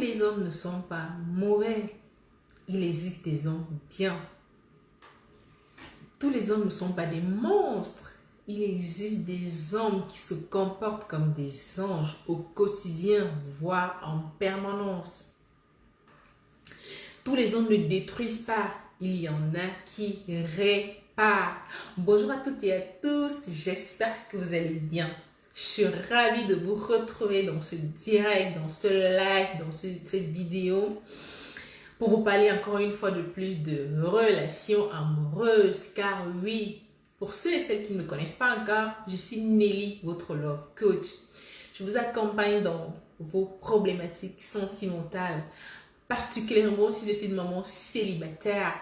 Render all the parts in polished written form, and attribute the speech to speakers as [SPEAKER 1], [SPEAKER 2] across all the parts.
[SPEAKER 1] les hommes ne sont pas mauvais. Il existe des hommes bien. Tous les hommes ne sont pas des monstres. Il existe des hommes qui se comportent comme des anges au quotidien, voire en permanence. Tous les hommes ne détruisent pas. Il y en a qui réparent. Bonjour à toutes et à tous. J'espère que vous allez bien. Je suis ravie de vous retrouver dans ce direct, dans ce live, dans cette vidéo pour vous parler encore une fois de plus de relations amoureuses. Car oui, pour ceux et celles qui ne me connaissent pas encore, je suis Nelly, votre love coach. Je vous accompagne dans vos problématiques sentimentales, particulièrement si vous êtes une maman célibataire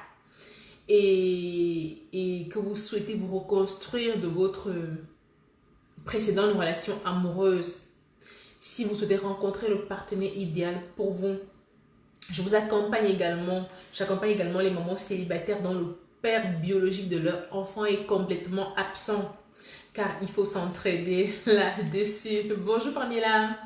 [SPEAKER 1] et que vous souhaitez vous reconstruire de votre précédente relation amoureuse. Si vous souhaitez rencontrer le partenaire idéal pour vous, je vous accompagne également. J'accompagne également les mamans célibataires dont le père biologique de leur enfant est complètement absent. Car il faut s'entraider là-dessus. Bonjour Pamela.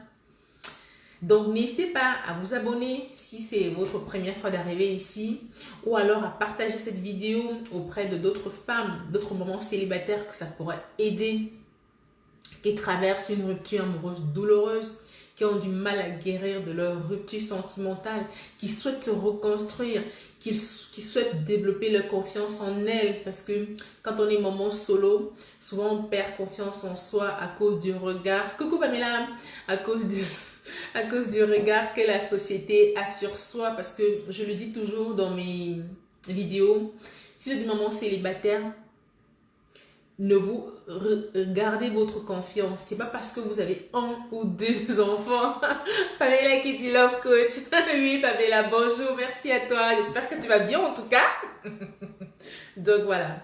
[SPEAKER 1] Donc n'hésitez pas à vous abonner si c'est votre première fois d'arriver ici. Ou alors à partager cette vidéo auprès de d'autres femmes, d'autres mamans célibataires que ça pourrait aider. Qui traversent une rupture amoureuse douloureuse, qui ont du mal à guérir de leur rupture sentimentale, qui souhaitent se reconstruire, qui souhaitent développer leur confiance en elles. Parce que quand on est maman solo, souvent on perd confiance en soi à cause du regard. Coucou Pamela! À cause du regard que la société a sur soi. Parce que je le dis toujours dans mes vidéos, si vous êtes une maman célibataire, ne vous gardez votre confiance. C'est pas parce que vous avez un ou deux enfants. Pamela qui dit love coach. Oui Pamela, bonjour, merci à toi. J'espère que tu vas bien en tout cas. Donc voilà.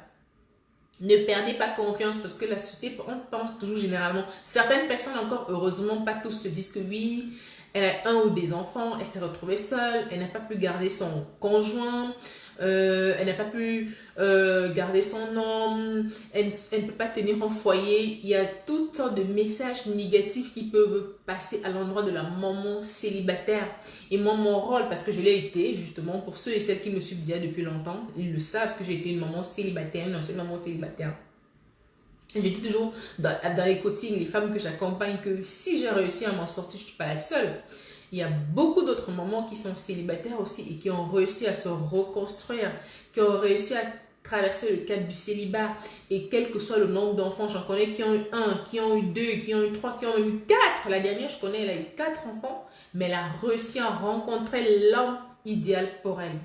[SPEAKER 1] Ne perdez pas confiance parce que la société, on pense toujours généralement. Certaines personnes encore, heureusement pas tous, se disent que oui, elle a un ou des enfants, elle s'est retrouvée seule, elle n'a pas pu garder son conjoint. Elle n'a pas pu garder son homme, elle ne peut pas tenir un foyer. Il y a toutes sortes de messages négatifs qui peuvent passer à l'endroit de la maman célibataire. Et moi, mon rôle, parce que je l'ai été, justement, pour ceux et celles qui me suivent déjà depuis longtemps, ils le savent que j'ai été une maman célibataire, une ancienne maman célibataire. Et je dis toujours dans les coachings, les femmes que j'accompagne, que si j'ai réussi à m'en sortir, je ne suis pas la seule. Il y a beaucoup d'autres mamans qui sont célibataires aussi et qui ont réussi à se reconstruire, qui ont réussi à traverser le cadre du célibat. Et quel que soit le nombre d'enfants, j'en connais qui ont eu 1, qui ont eu 2, qui ont eu 3, qui ont eu 4. La dernière, je connais, elle a eu 4 enfants, mais elle a réussi à rencontrer l'homme idéal pour elle.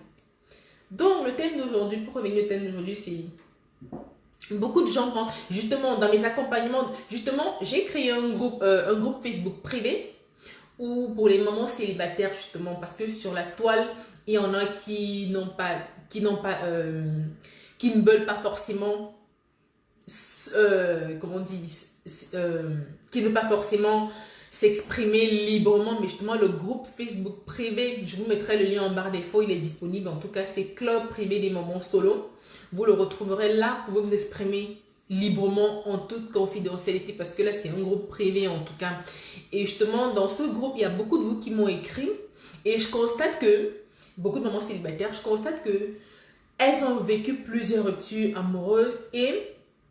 [SPEAKER 1] Donc, le thème d'aujourd'hui, pour revenir au thème d'aujourd'hui, c'est... Beaucoup de gens pensent, justement, dans mes accompagnements, justement, j'ai créé un groupe Facebook privé, ou pour les mamans célibataires justement, parce que sur la toile il y en a qui ne veulent pas forcément qui ne veulent pas forcément s'exprimer librement. Mais justement le groupe Facebook privé, je vous mettrai le lien en barre d'infos, il est disponible. En tout cas, c'est Club privé des mamans solo. Vous le retrouverez là, vous pouvez vous exprimer librement en toute confidentialité, parce que là c'est un groupe privé en tout cas. Et justement dans ce groupe il y a beaucoup de vous qui m'ont écrit et je constate que beaucoup de mamans célibataires, je constate que elles ont vécu plusieurs ruptures amoureuses et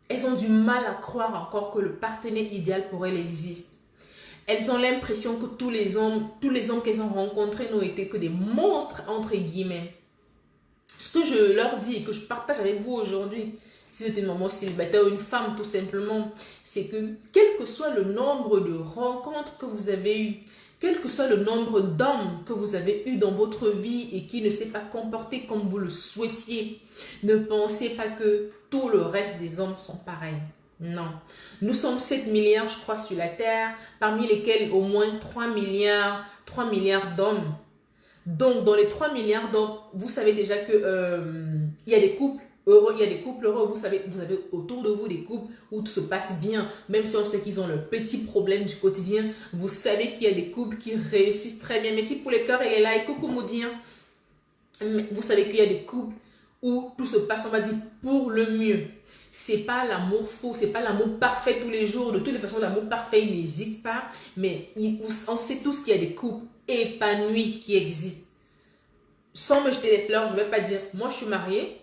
[SPEAKER 1] elles ont du mal à croire encore que le partenaire idéal pour elles existe. Elles ont l'impression que tous les hommes qu'elles ont rencontrés n'ont été que des monstres entre guillemets. Ce que je leur dis et que je partage avec vous aujourd'hui, si vous êtes une maman célibataire ou une femme tout simplement, c'est que quel que soit le nombre de rencontres que vous avez eues, quel que soit le nombre d'hommes que vous avez eu dans votre vie et qui ne s'est pas comporté comme vous le souhaitiez, ne pensez pas que tout le reste des hommes sont pareils. Non. Nous sommes 7 milliards, je crois, sur la Terre, parmi lesquels au moins 3 milliards d'hommes. Donc, dans les 3 milliards d'hommes, vous savez déjà que il y a des couples heureux, il y a des couples heureux. Vous avez autour de vous des couples où tout se passe bien, même si on sait qu'ils ont leurs petits problèmes du quotidien. Vous savez qu'il y a des couples qui réussissent très bien. Merci pour les cœurs et les likes. Coucou Maudit. Vous savez qu'il y a des couples où tout se passe, on va dire, pour le mieux. C'est pas l'amour faux, c'est pas l'amour parfait tous les jours. De toutes les façons, l'amour parfait n'existe pas. Mais on sait tous qu'il y a des couples épanouis qui existent. Sans me jeter les fleurs, je ne vais pas dire, moi je suis mariée.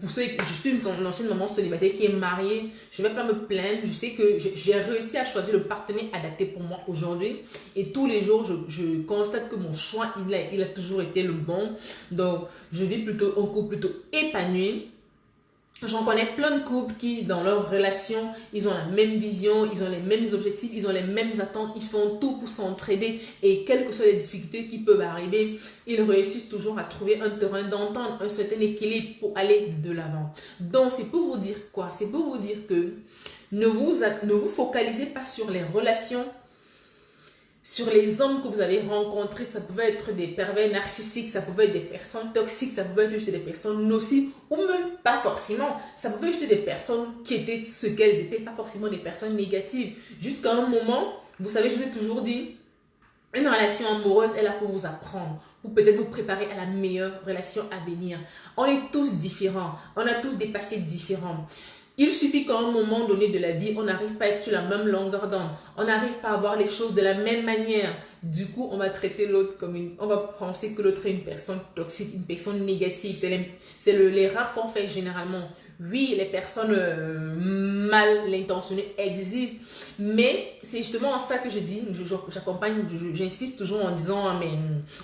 [SPEAKER 1] Pour ceux, je suis une ancienne maman célibataire qui est mariée. Je ne vais pas me plaindre. Je sais que j'ai réussi à choisir le partenaire adapté pour moi aujourd'hui. Et tous les jours, je constate que mon choix, il a toujours été le bon. Donc, je vis plutôt un couple plutôt épanoui. J'en connais plein de couples qui, dans leur relation, ils ont la même vision, ils ont les mêmes objectifs, ils ont les mêmes attentes, ils font tout pour s'entraider et quelles que soient les difficultés qui peuvent arriver, ils réussissent toujours à trouver un terrain d'entente, un certain équilibre pour aller de l'avant. Donc, c'est pour vous dire quoi? C'est pour vous dire que ne vous focalisez pas sur les relations, sur les hommes que vous avez rencontrés. Ça pouvait être des pervers narcissiques, ça pouvait être des personnes toxiques, ça pouvait être juste des personnes nocives, ou même pas forcément. Ça pouvait être juste des personnes qui étaient ce qu'elles étaient, pas forcément des personnes négatives. Jusqu'à un moment, vous savez, je l'ai toujours dit, une relation amoureuse est là pour vous apprendre, pour peut-être vous préparer à la meilleure relation à venir. On est tous différents, on a tous des passés différents. Il suffit qu'à un moment donné de la vie, on n'arrive pas à être sur la même longueur d'onde. On n'arrive pas à voir les choses de la même manière. Du coup, on va traiter l'autre comme on va penser que l'autre est une personne toxique, une personne négative. C'est l'erreur qu'on fait généralement. Oui, les personnes mal intentionnées existent. Mais c'est justement en ça que je dis, j'accompagne, j'insiste toujours en disant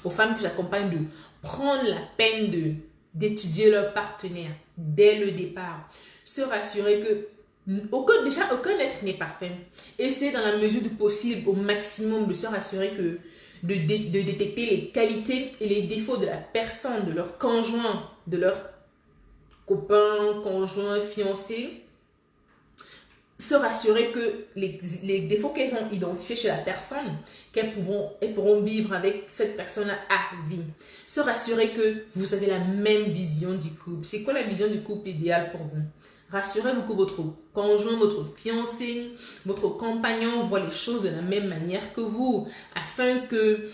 [SPEAKER 1] aux femmes que j'accompagne de prendre la peine d'étudier leur partenaire dès le départ. Se rassurer que aucun être n'est parfait. Essayez dans la mesure du possible au maximum de se rassurer que de détecter les qualités et les défauts de la personne, de leur conjoint, de leur copain, conjoint, fiancé. Se rassurer que les défauts qu'elles ont identifiés chez la personne, elles pourront vivre avec cette personne à vie. Se rassurer que vous avez la même vision du couple. C'est quoi la vision du couple idéal pour vous? Rassurez-vous que votre conjoint, votre fiancé, votre compagnon voit les choses de la même manière que vous, afin que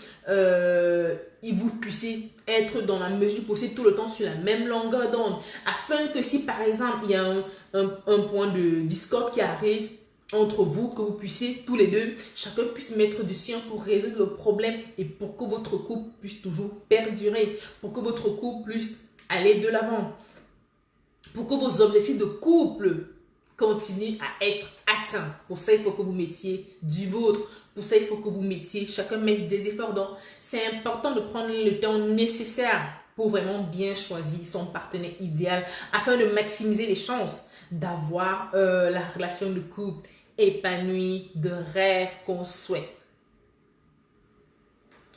[SPEAKER 1] vous puissiez être dans la mesure du possible tout le temps sur la même longueur d'onde, afin que si par exemple il y a un point de discorde qui arrive entre vous, que vous puissiez tous les deux, chacun puisse mettre du sien pour résoudre le problème et pour que votre couple puisse toujours perdurer, pour que votre couple puisse aller de l'avant. Pour que vos objectifs de couple continuent à être atteints. Pour ça, il faut que vous mettiez du vôtre. Pour ça, il faut que vous mettiez, chacun mette des efforts. Donc, c'est important de prendre le temps nécessaire pour vraiment bien choisir son partenaire idéal afin de maximiser les chances d'avoir la relation de couple épanouie, de rêve qu'on souhaite.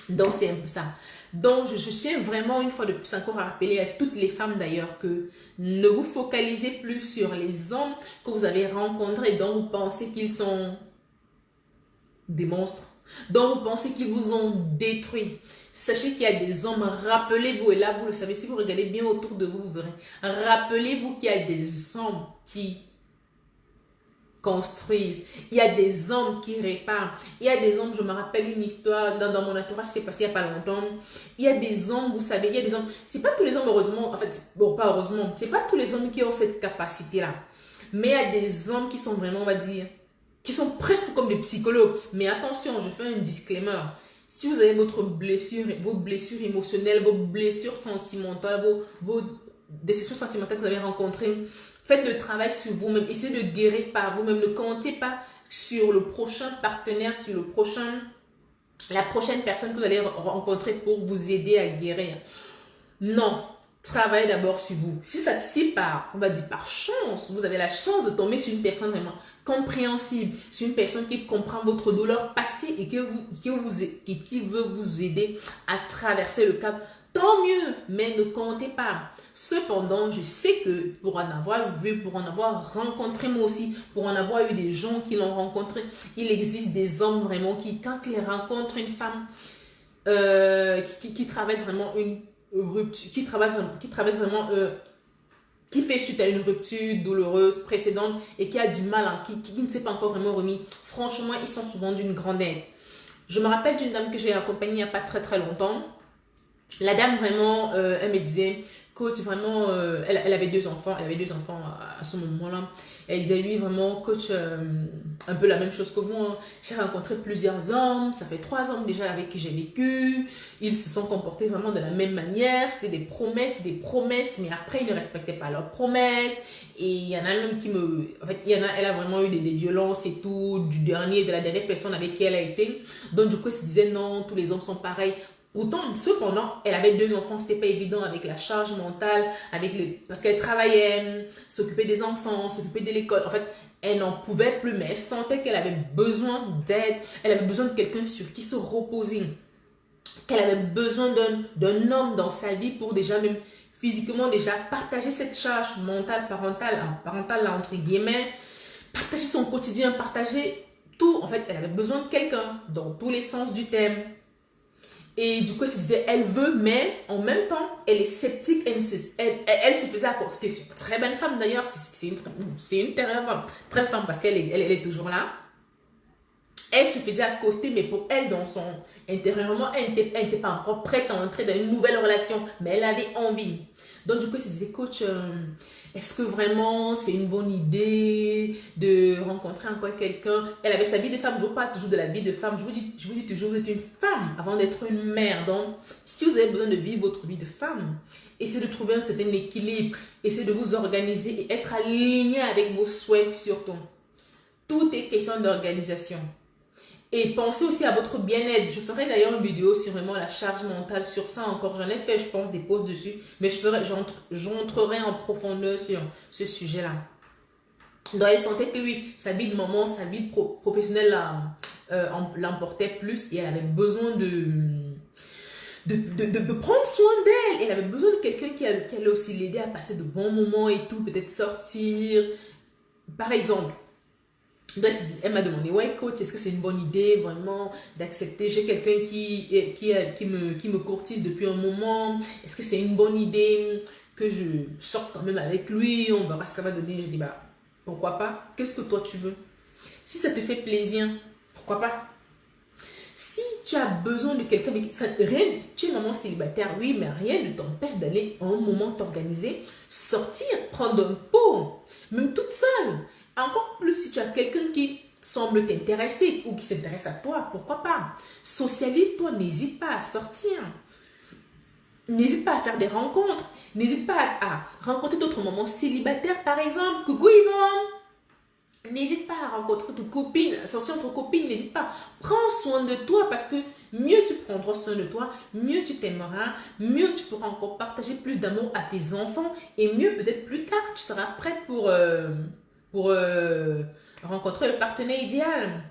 [SPEAKER 1] Donc, c'est un peu ça. Donc, je tiens vraiment une fois de plus encore à rappeler à toutes les femmes d'ailleurs que ne vous focalisez plus sur les hommes que vous avez rencontrés et dont vous pensez qu'ils sont des monstres, dont vous pensez qu'ils vous ont détruit. Sachez qu'il y a des hommes, rappelez-vous, et là vous le savez, si vous regardez bien autour de vous, vous verrez. Rappelez-vous qu'il y a des hommes qui construisent. Il y a des hommes qui réparent. Il y a des hommes, je me rappelle une histoire dans mon entourage, c'est passé il n'y a pas longtemps. Il y a des hommes, vous savez, il y a des hommes, c'est pas tous les hommes heureusement, en fait, bon pas heureusement, c'est pas tous les hommes qui ont cette capacité-là. Mais il y a des hommes qui sont vraiment, on va dire, qui sont presque comme des psychologues. Mais attention, je fais un disclaimer. Si vous avez vos blessures émotionnelles, vos blessures sentimentales, vos déceptions sentimentales que vous avez rencontrées, faites le travail sur vous-même. Essayez de guérir par vous-même. Ne comptez pas sur le prochain partenaire, sur la prochaine personne que vous allez rencontrer pour vous aider à guérir. Non. Travaillez d'abord sur vous. Si on va dire par chance, vous avez la chance de tomber sur une personne vraiment compréhensible, sur une personne qui comprend votre douleur passée et qui veut vous aider à traverser le cap, tant mieux, mais ne comptez pas. Cependant, je sais que pour en avoir vu, pour en avoir rencontré moi aussi, pour en avoir eu des gens qui l'ont rencontré, il existe des hommes vraiment qui, quand ils rencontrent une femme qui traverse vraiment une rupture, qui fait suite à une rupture douloureuse précédente et qui a du mal, qui ne s'est pas encore vraiment remis, franchement, ils sont souvent d'une grande aide. Je me rappelle d'une dame que j'ai accompagnée il n'y a pas très très longtemps. La dame vraiment, elle me disait coach, vraiment, elle avait deux enfants. Elle avait deux enfants à ce moment-là. Elle disait, oui, vraiment, coach, un peu la même chose que vous. Hein. J'ai rencontré plusieurs hommes. Ça fait 3 ans déjà avec qui j'ai vécu. Ils se sont comportés vraiment de la même manière. C'était des promesses, mais après, ils ne respectaient pas leurs promesses. Et il y en a même qui me... En fait, elle a vraiment eu des violences et tout, de la dernière personne avec qui elle a été. Donc, du coup, elle se disait, non, tous les hommes sont pareils. Pourtant, cependant, elle avait 2 enfants, c'était pas évident avec la charge mentale, parce qu'elle travaillait, s'occupait des enfants, s'occupait de l'école. En fait, elle n'en pouvait plus, mais elle sentait qu'elle avait besoin d'aide, elle avait besoin de quelqu'un sur qui se reposer, qu'elle avait besoin d'un homme dans sa vie pour déjà même physiquement déjà partager cette charge mentale, parentale là, entre guillemets, partager son quotidien, partager tout. En fait, elle avait besoin de quelqu'un dans tous les sens du terme. Et du coup, elle se disait, elle veut, mais en même temps, elle est sceptique, elle se faisait accoster. C'est une très belle femme d'ailleurs, c'est une très femme parce qu'elle est toujours là. Elle se faisait accoster, mais pour elle, dans son intérieurement, elle n'était pas encore prête à entrer dans une nouvelle relation, mais elle avait envie. Donc, du coup, elle se disait, coach, est-ce que vraiment c'est une bonne idée de rencontrer encore quelqu'un? Elle avait sa vie de femme. Je vous parle toujours de la vie de femme. Je vous dis toujours, vous êtes une femme avant d'être une mère. Donc, si vous avez besoin de vivre votre vie de femme, essayez de trouver un certain équilibre. Essayez de vous organiser et être aligné avec vos souhaits surtout. Tout est question d'organisation. Et pensez aussi à votre bien-être. Je ferai d'ailleurs une vidéo sur vraiment la charge mentale, sur ça encore. J'en ai fait, je pense, des posts dessus. Mais j'entrerai en profondeur sur ce sujet-là. Donc, elle sentait que oui, sa vie de maman, sa vie professionnelle l'emportait plus. Et elle avait besoin de prendre soin d'elle. Elle avait besoin de quelqu'un qui allait aussi l'aider à passer de bons moments et tout. Peut-être sortir. Par exemple. Donc, elle m'a demandé, ouais coach, est-ce que c'est une bonne idée vraiment d'accepter? J'ai quelqu'un qui me courtise depuis un moment. Est-ce que c'est une bonne idée que je sorte quand même avec lui? On verra ce que ça va donner. Je dis, bah, pourquoi pas? Qu'est-ce que toi tu veux? Si ça te fait plaisir, pourquoi pas? Si tu as besoin de quelqu'un, tu es maman célibataire, oui, mais rien ne t'empêche d'aller un moment t'organiser, sortir, prendre un pot, même toute seule. Encore plus si tu as quelqu'un qui semble t'intéresser ou qui s'intéresse à toi, pourquoi pas? Socialise-toi, n'hésite pas à sortir. N'hésite pas à faire des rencontres. N'hésite pas à rencontrer d'autres mamans célibataires, par exemple. Coucou Yvonne! N'hésite pas à rencontrer tes copines, à sortir entre copines, n'hésite pas. Prends soin de toi parce que mieux tu prendras soin de toi, mieux tu t'aimeras, mieux tu pourras encore partager plus d'amour à tes enfants et mieux peut-être plus tard tu seras prête pour rencontrer le partenaire idéal.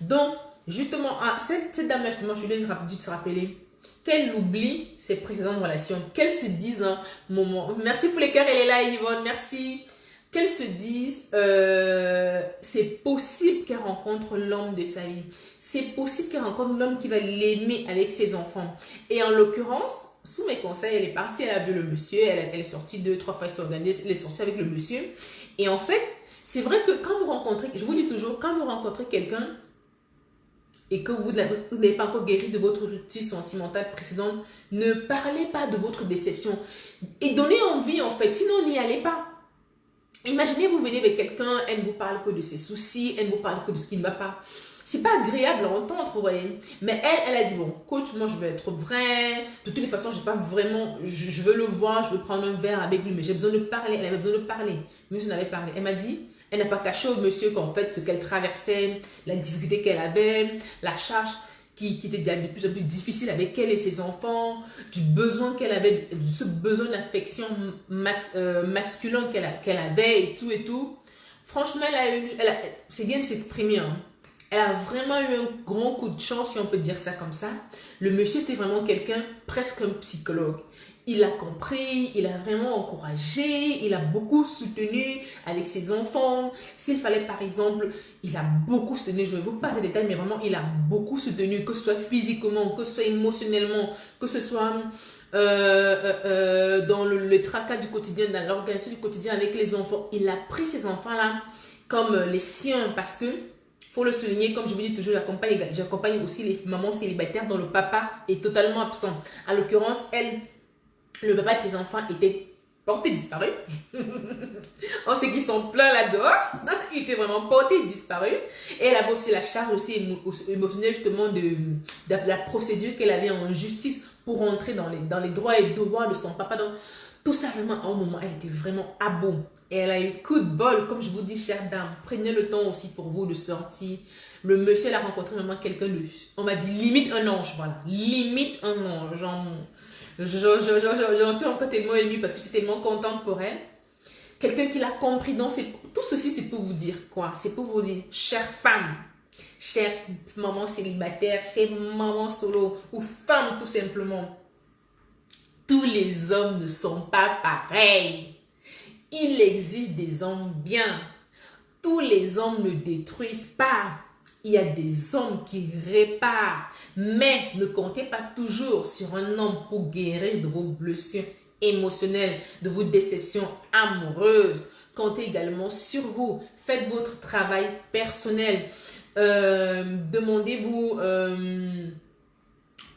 [SPEAKER 1] Donc, justement, cette dame-là, justement, je lui ai dit de se rappeler qu'elle oublie ses précédentes relations, qu'elle se dise un moment. Merci pour les cœurs, elle est là, Yvonne, merci. Qu'elle se dise, c'est possible qu'elle rencontre l'homme de sa vie. C'est possible qu'elle rencontre l'homme qui va l'aimer avec ses enfants. Et en l'occurrence, sous mes conseils, elle est partie, elle a vu le monsieur, elle est sortie 2-3 fois, elle est sortie avec le monsieur. Et en fait, c'est vrai que quand vous rencontrez, je vous dis toujours, quand vous rencontrez quelqu'un et que vous n'avez pas encore guéri de votre rupture sentimentale précédente, ne parlez pas de votre déception. Et donnez envie en fait, sinon n'y allez pas. Imaginez, vous venez avec quelqu'un, elle ne vous parle que de ses soucis, elle ne vous parle que de ce qui ne va pas. C'est pas agréable à entendre, vous voyez. Mais elle a dit, bon, coach, moi je veux être vrai. De toutes les façons, j'ai pas vraiment, je veux le voir, je veux prendre un verre avec lui, mais j'ai besoin de parler. Elle avait besoin de parler. Monsieur n'avait parlé. Elle m'a dit, elle n'a pas caché au monsieur qu'en fait, ce qu'elle traversait, la difficulté qu'elle avait, la charge qui était déjà de plus en plus difficile avec elle et ses enfants, du besoin qu'elle avait, de ce besoin d'affection masculin qu'elle avait et tout. Franchement, c'est bien de s'exprimer. Hein. Elle a vraiment eu un grand coup de chance, si on peut dire ça comme ça. Le monsieur, c'était vraiment quelqu'un, presque un psychologue. Il a compris, il a vraiment encouragé, il a beaucoup soutenu avec ses enfants. S'il fallait, par exemple, il a beaucoup soutenu, je ne vais vous pas de détails, mais vraiment, il a beaucoup soutenu, que ce soit physiquement, que ce soit émotionnellement, que ce soit dans le tracas du quotidien, dans l'organisation du quotidien avec les enfants. Il a pris ces enfants-là comme les siens parce que, faut le souligner, comme je vous dis toujours, j'accompagne aussi les mamans célibataires dont le papa est totalement absent. En l'occurrence, elle Le papa de ses enfants était porté disparu. On sait qu'ils sont pleins là-dehors. Il était vraiment porté disparu. Et elle avait aussi la charge aussi émotionnelle justement de la procédure qu'elle avait en justice pour rentrer dans les droits et devoirs de son papa. Donc, tout ça vraiment, à un moment, elle était vraiment à bout. Et elle a eu coup de bol, comme je vous dis, chère dame. Prenez le temps aussi pour vous de sortir. Le monsieur, elle a rencontré vraiment quelqu'un de, on m'a dit, limite un ange, voilà. Limite un ange. J'en suis encore tellement émue parce que j'étais tellement contente pour elle. Quelqu'un qui l'a compris. Donc, tout ceci, c'est pour vous dire quoi? C'est pour vous dire, chère femme, chère maman célibataire, chère maman solo, ou femme tout simplement. Tous les hommes ne sont pas pareils. Il existe des hommes bien. Tous les hommes ne détruisent pas. Il y a des hommes qui réparent. Mais ne comptez pas toujours sur un homme pour guérir de vos blessures émotionnelles, de vos déceptions amoureuses. Comptez également sur vous. Faites votre travail personnel. Demandez-vous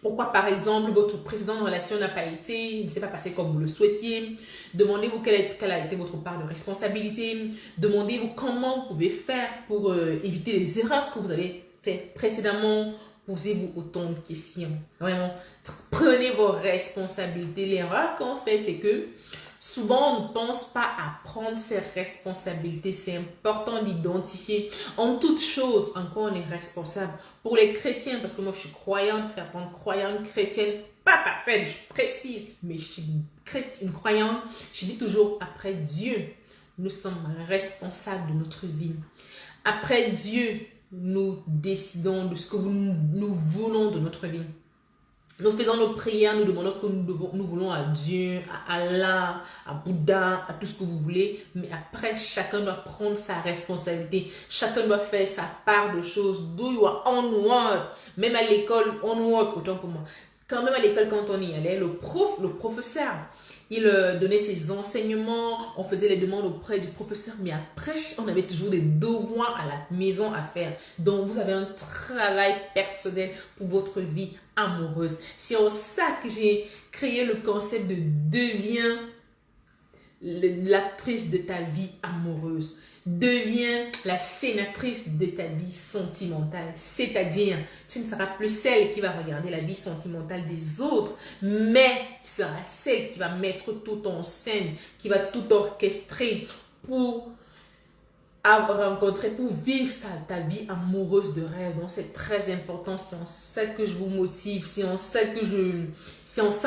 [SPEAKER 1] pourquoi, par exemple, votre précédente relation n'a pas été, ne s'est pas passé comme vous le souhaitiez. Demandez-vous quelle a été votre part de responsabilité. Demandez-vous comment vous pouvez faire pour éviter les erreurs que vous avez faites précédemment. Posez-vous autant de questions. Vraiment, prenez vos responsabilités. L'erreur qu'on fait, c'est que souvent, on ne pense pas à prendre ses responsabilités. C'est important d'identifier en toute chose en quoi on est responsable. Pour les chrétiens, parce que moi, je suis croyante, croyante chrétienne, pas parfaite, je précise, mais je suis une croyante. Je dis toujours, après Dieu, nous sommes responsables de notre vie. Après Dieu, nous décidons de ce que nous voulons de notre vie. Nous faisons nos prières, nous demandons ce que nous voulons à Dieu, à Allah, à Bouddha, à tout ce que vous voulez. Mais après, chacun doit prendre sa responsabilité. Chacun doit faire sa part de choses. Do your own work. Même à l'école, on work, autant pour moi. Quand même à l'école, quand on y allait, le professeur, il donnait ses enseignements, on faisait les demandes auprès du professeur, mais après, on avait toujours des devoirs à la maison à faire. Donc, vous avez un travail personnel pour votre vie amoureuse. C'est en ça que j'ai créé le concept de deviens l'actrice de ta vie amoureuse. Deviens la sénatrice de ta vie sentimentale. C'est-à-dire, tu ne seras plus celle qui va regarder la vie sentimentale des autres, mais tu seras celle qui va mettre tout en scène, qui va tout orchestrer pour rencontrer, pour vivre ta vie amoureuse de rêve. Donc, c'est très important. C'est en ça que je vous motive. C'est en ça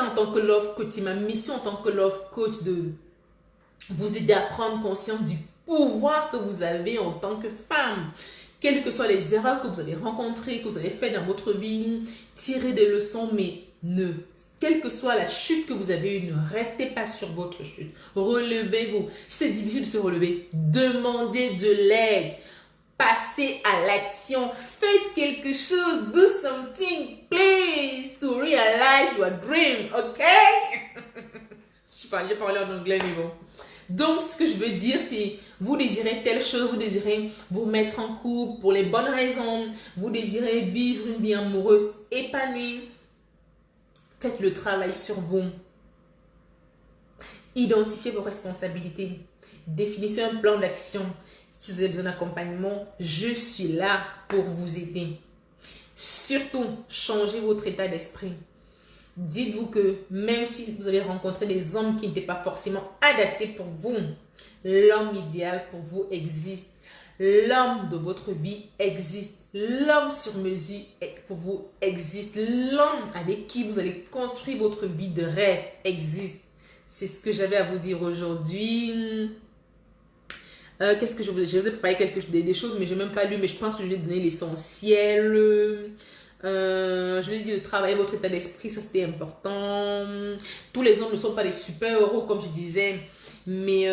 [SPEAKER 1] en tant que love coach. C'est ma mission en tant que love coach de vous aider à prendre conscience du pouvoir que vous avez en tant que femme. Quelles que soient les erreurs que vous avez rencontrées, que vous avez faites dans votre vie, tirez des leçons, mais quelle que soit la chute que vous avez eue, ne restez pas sur votre chute. Relevez-vous. Si c'est difficile de se relever, demandez de l'aide. Passez à l'action. Faites quelque chose. Do something, please, to realize your dream, ok? Je parlais en anglais, mais bon. Donc, ce que je veux dire, c'est vous désirez telle chose, vous désirez vous mettre en couple pour les bonnes raisons, vous désirez vivre une vie amoureuse épanouie. Faites le travail sur vous. Identifiez vos responsabilités. Définissez un plan d'action. Si vous avez besoin d'accompagnement, je suis là pour vous aider. Surtout, changez votre état d'esprit. Dites-vous que même si vous avez rencontré des hommes qui n'étaient pas forcément adaptés pour vous, l'homme idéal pour vous existe. L'homme de votre vie existe. L'homme sur mesure pour vous existe. L'homme avec qui vous allez construire votre vie de rêve existe. C'est ce que j'avais à vous dire aujourd'hui. Qu'est-ce que je vous ai préparé des choses, mais je n'ai même pas lu, mais je pense que je vais donner l'essentiel. Je lui ai dit de travailler votre état d'esprit, ça c'était important. Tous les hommes ne sont pas des super-héros comme je disais, mais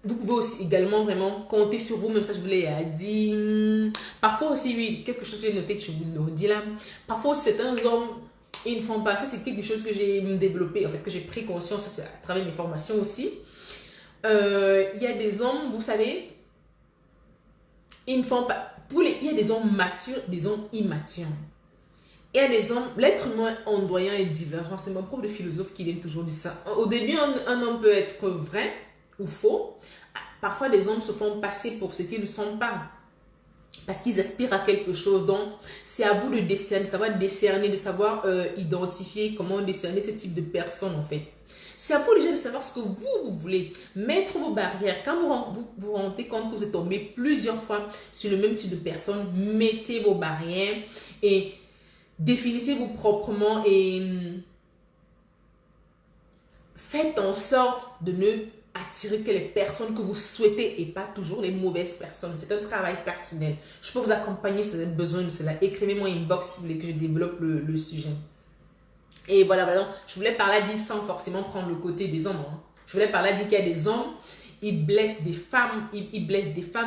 [SPEAKER 1] vous pouvez aussi également vraiment compter sur vous, même ça je vous l'ai dit. Parfois aussi, oui, quelque chose que j'ai noté que je vous le redis là. Parfois certains hommes, ils ne font pas ça, c'est quelque chose que j'ai développé, en fait, que j'ai pris conscience à travers mes formations aussi. Il y a des hommes, vous savez, ils ne font pas. Il y a des hommes matures, des hommes immatures. il y a des hommes, l'être humain ondoyant et divergent. C'est mon prof de philosophe qui vient toujours dire ça. Au début, un homme peut être vrai ou faux. Parfois, des hommes se font passer pour ce qu'ils ne sont pas. Parce qu'ils aspirent à quelque chose. Donc, c'est à vous de décerner, de savoir décerner, de savoir identifier comment décerner ce type de personne en fait. C'est à vous déjà de savoir ce que vous voulez. Mettre vos barrières. Quand vous vous rendez compte que vous êtes tombé plusieurs fois sur le même type de personne, mettez vos barrières et définissez-vous proprement et faites en sorte de ne attirer que les personnes que vous souhaitez et pas toujours les mauvaises personnes. C'est un travail personnel. Je peux vous accompagner si vous avez besoin de cela. Écrivez-moi inbox si vous voulez que je développe le sujet. Et voilà. Je voulais parler à dire sans forcément prendre le côté des hommes. Je voulais parler à dire qu'il y a des hommes, ils blessent des femmes,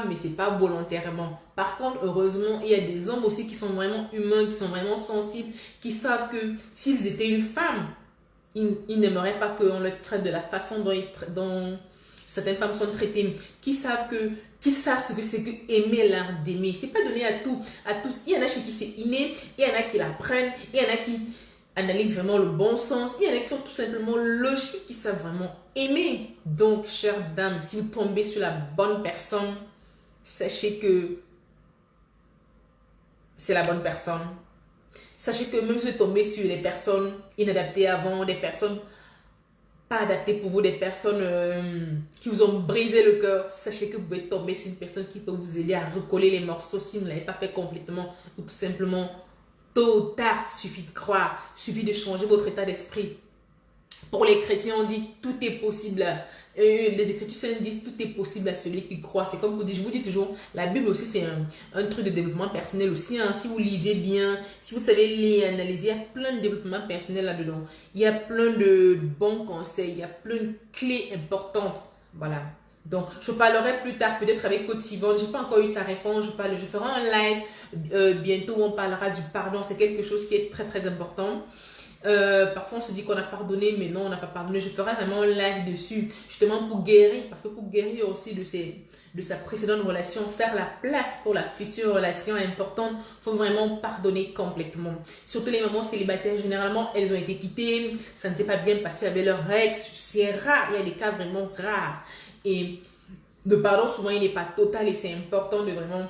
[SPEAKER 1] mais c'est pas volontairement. Par contre, heureusement, il y a des hommes aussi qui sont vraiment humains, qui sont vraiment sensibles, qui savent que s'ils étaient une femme, ils n'aimeraient pas qu'on le traite de la façon dont certaines femmes sont traitées, qu'ils savent ce que c'est que aimer l'art d'aimer. C'est pas donné à tous. Il y en a chez qui c'est inné, il y en a qui l'apprennent, il y en a qui analysent vraiment le bon sens, il y en a qui sont tout simplement logiques, qui savent vraiment aimer. Donc, chère dame, si vous tombez sur la bonne personne, sachez que c'est la bonne personne. Sachez que même si vous tombez sur des personnes inadaptées avant, des personnes pas adaptées pour vous, des personnes qui vous ont brisé le cœur, sachez que vous pouvez tomber sur une personne qui peut vous aider à recoller les morceaux si vous ne l'avez pas fait complètement ou tout simplement tôt ou tard, suffit de croire, suffit de changer votre état d'esprit. Pour les chrétiens, on dit tout est possible. Les Écritures disent tout est possible à celui qui croit. C'est comme je vous dis toujours, la Bible aussi c'est un truc de développement personnel aussi. Si vous lisez bien, si vous savez lire, analyser, il y a plein de développement personnel là-dedans. Il y a plein de bons conseils, il y a plein de clés importantes. Voilà. Donc, je parlerai plus tard peut-être avec Coach Yvonne. Je n'ai pas encore eu sa réponse. Je ferai un live bientôt où on parlera du pardon. C'est quelque chose qui est très très important. Parfois on se dit qu'on a pardonné mais non on n'a pas pardonné. Je ferai vraiment un live dessus justement pour guérir, parce que pour guérir aussi de sa précédente relation, faire la place pour la future relation importante, il faut vraiment pardonner complètement. Surtout les mamans célibataires, généralement elles ont été quittées, ça ne s'est pas bien passé avec leur ex, c'est rare, il y a des cas vraiment rares et le pardon souvent il n'est pas total et c'est important de vraiment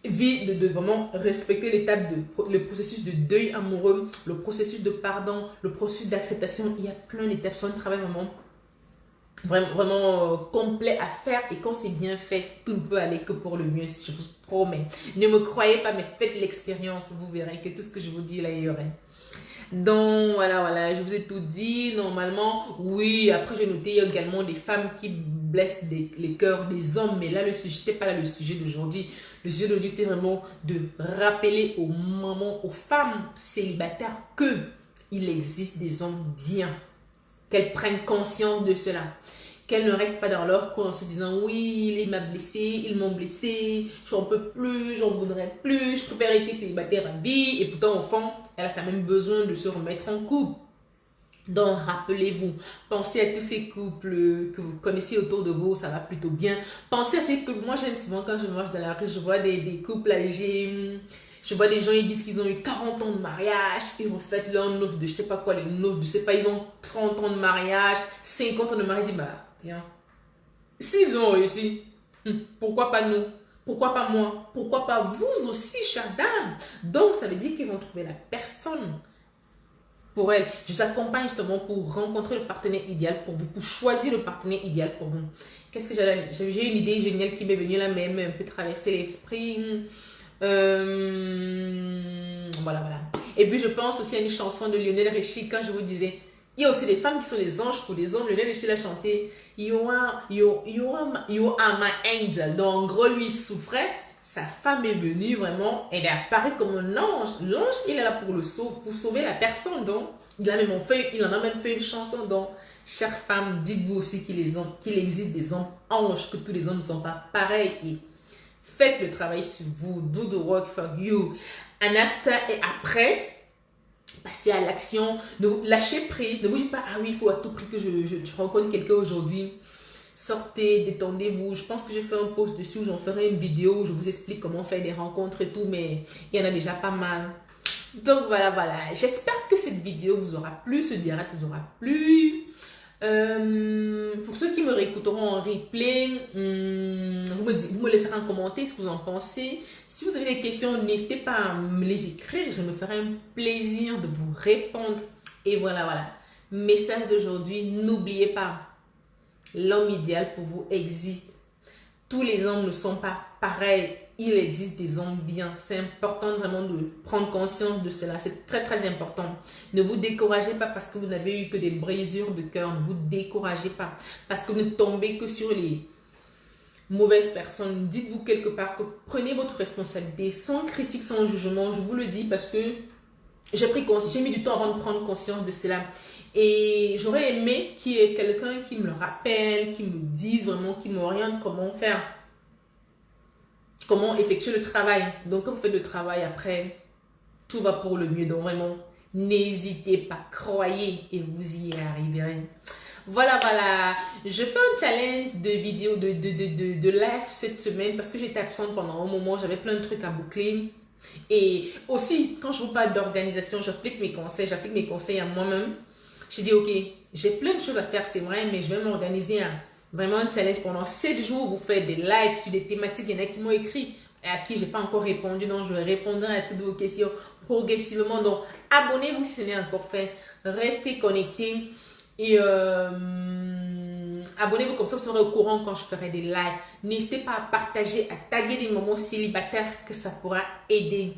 [SPEAKER 1] vraiment respecter l'étape le processus de deuil amoureux, le processus de pardon, le processus d'acceptation. Il y a plein d'étapes, c'est un travail vraiment complet à faire, et quand c'est bien fait, tout ne peut aller que pour le mieux, je vous promets. Ne me croyez pas, mais faites l'expérience, vous verrez que tout ce que je vous dis là, il y aurait. Donc voilà, je vous ai tout dit. Normalement, oui, après j'ai noté également des femmes qui blessent les cœurs des hommes, mais là le sujet n'était pas là le sujet d'aujourd'hui. Le sujet d'aujourd'hui était vraiment de rappeler aux mamans, aux femmes célibataires que il existe des hommes bien, qu'elles prennent conscience de cela. Qu'elles ne restent pas dans leur coin en se disant oui, il m'a blessé, ils m'ont blessé, j'en peux plus, j'en voudrais plus, je préfère rester célibataire à vie. Et pourtant, au fond, elle a quand même besoin de se remettre en couple. Donc, rappelez-vous, pensez à tous ces couples que vous connaissez autour de vous, ça va plutôt bien. Pensez à ces couples. Moi, j'aime souvent quand je marche dans la rue, je vois des couples âgés. Je vois des gens, ils disent qu'ils ont eu 40 ans de mariage, ils refaitent leur noces de je sais pas quoi, les noces de je sais pas, ils ont 30 ans de mariage, 50 ans de mariage. Bah, tiens, s'ils ont réussi, pourquoi pas nous? Pourquoi pas moi? Pourquoi pas vous aussi, chère dame? Donc, ça veut dire qu'ils vont trouver la personne pour elle. Je vous accompagne justement pour rencontrer le partenaire idéal pour vous, pour choisir le partenaire idéal pour vous. Qu'est-ce que j'ai une idée géniale qui m'est venue là, même un peu traverser l'esprit. Voilà. Et puis je pense aussi à une chanson de Lionel Richie quand je vous disais, il y a aussi des femmes qui sont des anges pour les hommes. Lionel Richie l'a chanté, you are my angel. Donc en gros lui il souffrait, sa femme est venue vraiment, elle est apparue comme un ange. L'ange il est là pour sauver la personne. Donc il en a même fait une chanson. Donc chère femme, dites-vous aussi qu'il existe des hommes anges, que tous les hommes ne sont pas pareils. Et faites le travail sur vous. Do the work for you. And after et après, passez à l'action. Lâchez prise. Ne vous dites pas, ah oui, il faut à tout prix que je rencontre quelqu'un aujourd'hui. Sortez, détendez-vous. Je pense que j'ai fait un post dessus où j'en ferai une vidéo où je vous explique comment faire des rencontres et tout, mais il y en a déjà pas mal. Donc voilà, voilà. J'espère que cette vidéo vous aura plu, ce direct vous aura plu. Pour ceux qui me réécouteront en replay, vous me laisserez un commentaire ce que vous en pensez. Si vous avez des questions, n'hésitez pas à me les écrire. Je me ferai un plaisir de vous répondre. Et voilà, voilà. Message d'aujourd'hui, n'oubliez pas, l'homme idéal pour vous existe. Tous les hommes ne sont pas pareils. Il existe des hommes bien. C'est important vraiment de prendre conscience de cela. C'est très, très important. Ne vous découragez pas parce que vous n'avez eu que des brisures de cœur. Ne vous découragez pas parce que vous ne tombez que sur les mauvaises personnes. Dites-vous quelque part que prenez votre responsabilité sans critique, sans jugement. Je vous le dis parce que j'ai mis du temps avant de prendre conscience de cela. Et j'aurais aimé qu'il y ait quelqu'un qui me le rappelle, qui me dise vraiment, qui m'oriente comment faire. Comment effectuer le travail. Donc, quand vous faites le travail après, tout va pour le mieux. Donc, vraiment, n'hésitez pas, croyez et vous y arriverez. Voilà, voilà. Je fais un challenge de vidéo, de live cette semaine parce que j'étais absente pendant un moment. J'avais plein de trucs à boucler. Et aussi, quand je vous parle d'organisation, j'applique mes conseils à moi-même. Je dis, ok, j'ai plein de choses à faire, c'est vrai, mais je vais m'organiser vraiment un challenge pendant 7 jours. Vous faites des lives sur des thématiques. Il y en a qui m'ont écrit et à qui je n'ai pas encore répondu. Donc, je répondrai à toutes vos questions progressivement. Donc, abonnez-vous si ce n'est encore fait. Restez connectés et abonnez-vous comme ça, vous serez au courant quand je ferai des lives. N'hésitez pas à partager, à taguer des moments célibataires que ça pourra aider.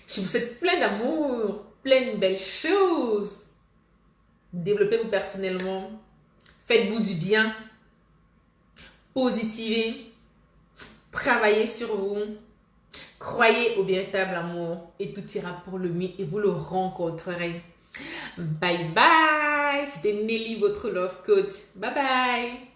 [SPEAKER 1] Je vous souhaite plein d'amour, plein de belles choses. Développez-vous personnellement. Faites-vous du bien. Positivez. Travaillez sur vous. Croyez au véritable amour et tout ira pour le mieux et vous le rencontrerez. Bye bye. C'était Nelly, votre love coach. Bye bye.